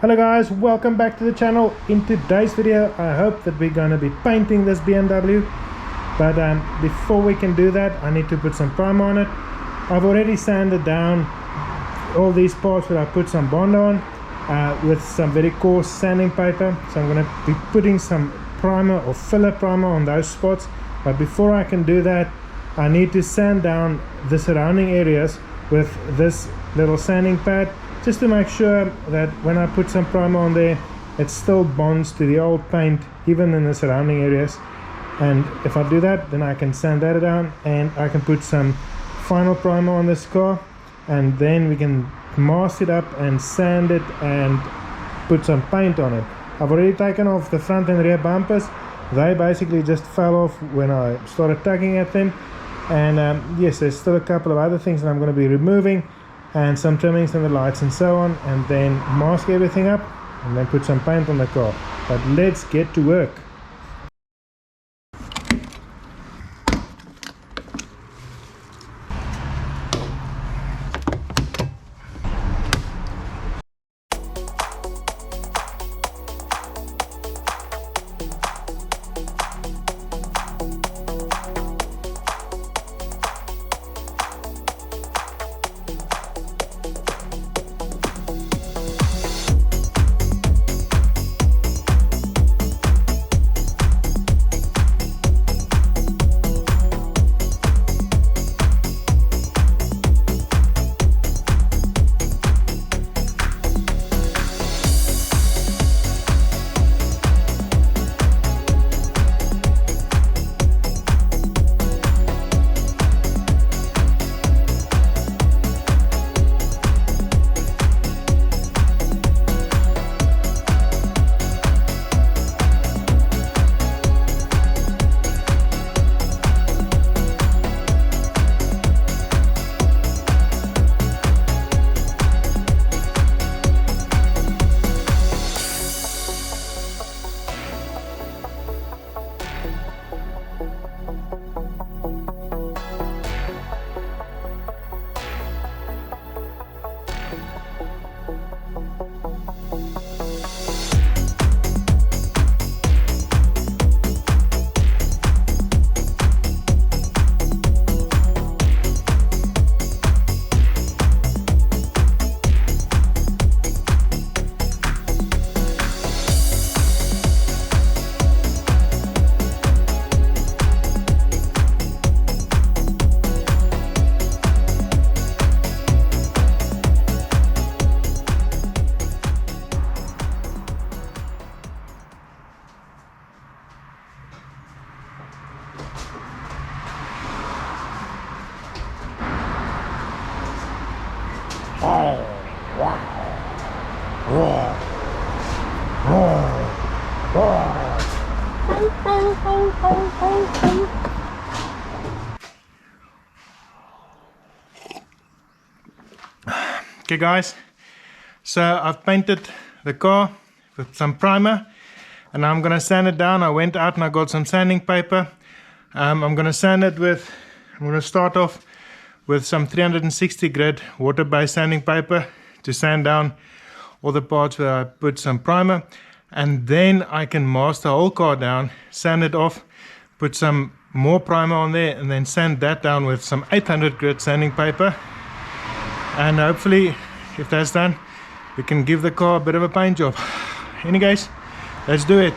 Hello guys, welcome back to the channel. In today's video I hope that we're going to be painting this BMW, but before we can do that I need to put some primer on it. I've already sanded down all these parts where I put some Bond on with some very coarse sanding paper, so I'm going to be putting some primer or filler primer on those spots. But before I can do that, I need to sand down the surrounding areas with this little sanding pad, just to make sure that when I put some primer on there, it still bonds to the old paint even in the surrounding areas. And if I do that, then I can sand that down and I can put some final primer on this car, and then we can mask it up and sand it and put some paint on it. I've already taken off the front and rear bumpers. They basically just fell off when I started tugging at them. And yes, there's still a couple of other things that I'm going to be removing, and some trimmings and the lights and so on, and then mask everything up and then put some paint on the car. But let's get to work. Okay guys, so I've painted the car with some primer and I'm going to sand it down. I went out and I got some sanding paper. I'm going to sand it with, I'm going to start off with some 360 grit water-based sanding paper to sand down all the parts where I put some primer, and then I can mask the whole car down, sand it off, put some more primer on there, and then sand that down with some 800 grit sanding paper. And hopefully, if that's done, we can give the car a bit of a paint job. Anyways, let's do it.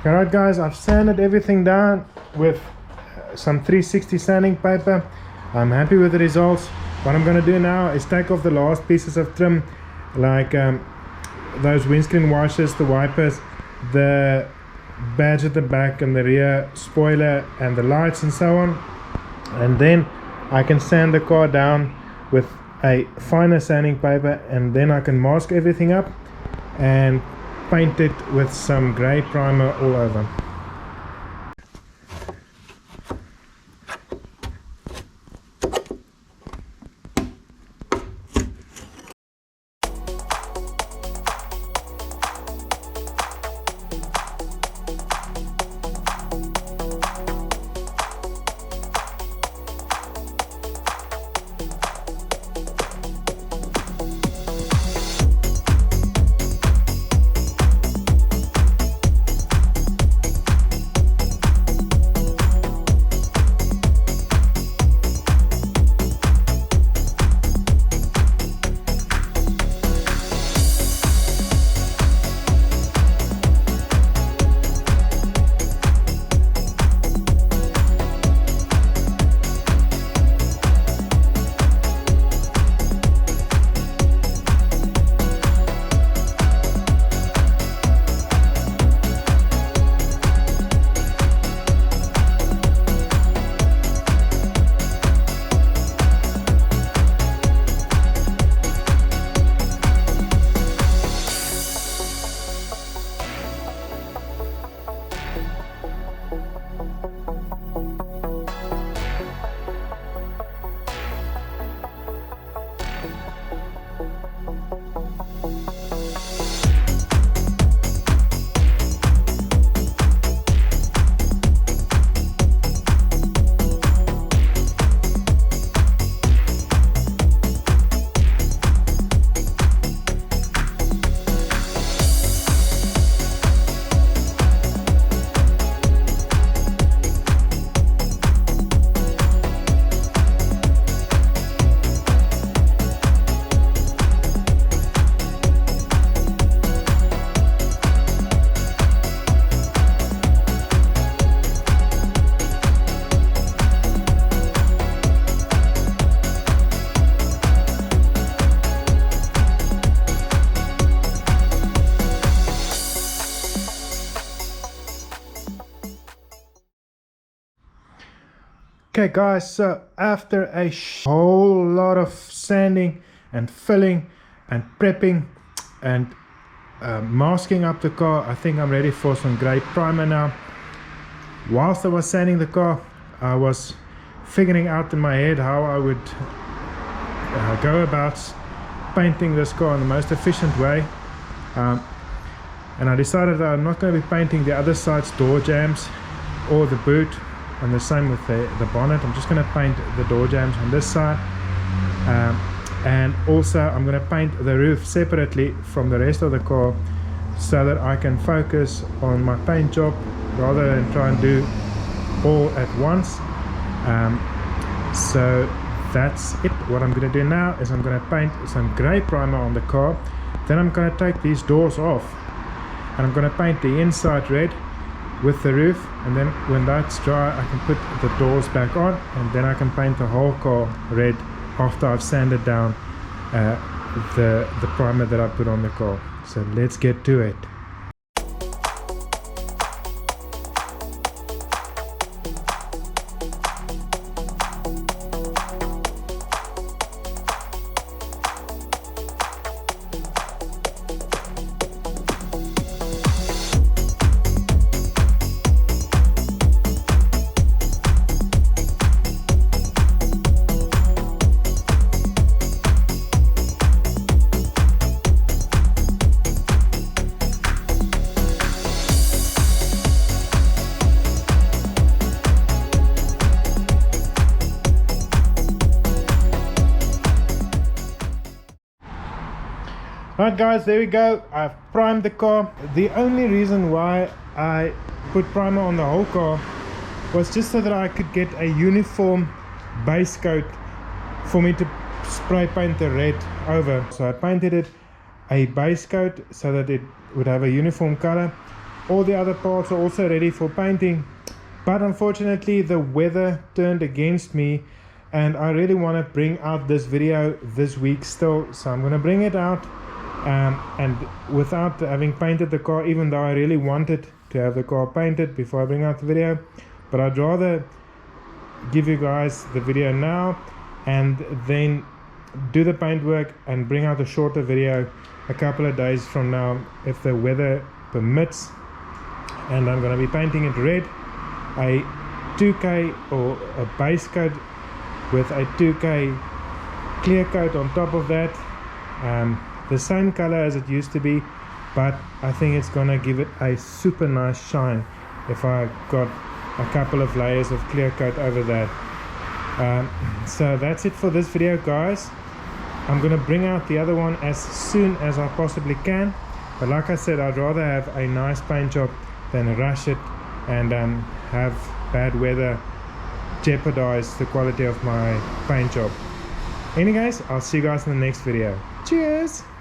Alright guys, I've sanded everything down with some 360 sanding paper. I'm happy with the results. What I'm going to do now is take off the last pieces of trim, like those windscreen washers, the wipers, the badge at the back and the rear spoiler and the lights and so on, and then I can sand the car down with a finer sanding paper, and then I can mask everything up and paint it with some grey primer all over. Okay guys, so after a whole lot of sanding and filling and prepping and masking up the car, I think I'm ready for some grey primer now. Whilst I was sanding the car, I was figuring out in my head how I would go about painting this car in the most efficient way, and I decided that I'm not going to be painting the other side's door jambs or the boot, and the same with the bonnet. I'm just going to paint the door jambs on this side, and also I'm going to paint the roof separately from the rest of the car so that I can focus on my paint job rather than try and do all at once. So that's it. What I'm going to do now is I'm going to paint some grey primer on the car, then I'm going to take these doors off and I'm going to paint the inside red with the roof, and then when that's dry I can put the doors back on, and then I can paint the whole car red after I've sanded down the primer that I put on the car. So let's get to it. Right guys, there we go. I've primed the car. The only reason why I put primer on the whole car was just so that I could get a uniform base coat for me to spray paint the red over. So I painted it a base coat so that it would have a uniform color, All the other parts are also ready for painting, but unfortunately the weather turned against me, and I really want to bring out this video this week still, so I'm going to bring it out and without having painted the car, even though I really wanted to have the car painted before I bring out the video. But I'd rather give you guys the video now and then do the paint work and bring out a shorter video a couple of days from now if the weather permits. And I'm going to be painting it red, a 2K or a base coat with a 2K clear coat on top of that, the same color as it used to be, but I think it's gonna give it a super nice shine if I got a couple of layers of clear coat over that. So that's it for this video, guys. I'm gonna bring out the other one as soon as I possibly can, but like I said, I'd rather have a nice paint job than rush it and have bad weather jeopardize the quality of my paint job. Anyway guys, I'll see you guys in the next video. Cheers!